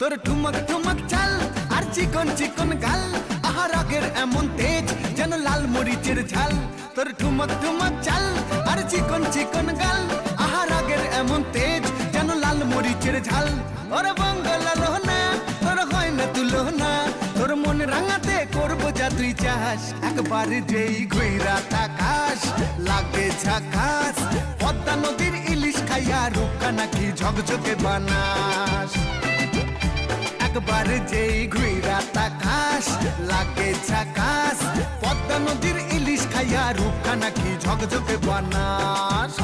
তোর ঠুমক ঠুমক চাল আর চিকন চিকন গাল, আহা রাগের এমন তেজ যেন লাল মরিচের ঝাল। তোর ঠুমক ঠুমক চাল আর চিকন চিকন গাল, আহা রাগের এমন তেজ যেন লাল মরিচের ঝাল। ওরে বঙ্গলা লোহনা তোর হয় না তুলনা, তোর মন রাঙাতে করবো যা তুই চাস। একবার যেই ঘুইরা তাকাস লাগে ঝাকাস, পদ্মা নদীর ইলিশ খাইয়া রূপকা নাকি ঝকঝকে বানাস। একবার যেই ঘুইরা তাকাস লাগে ঝাকাস, পদ্মা নদীর ইলিশ খাইয়া রূপকা নাকি ঝকঝকে বানাস।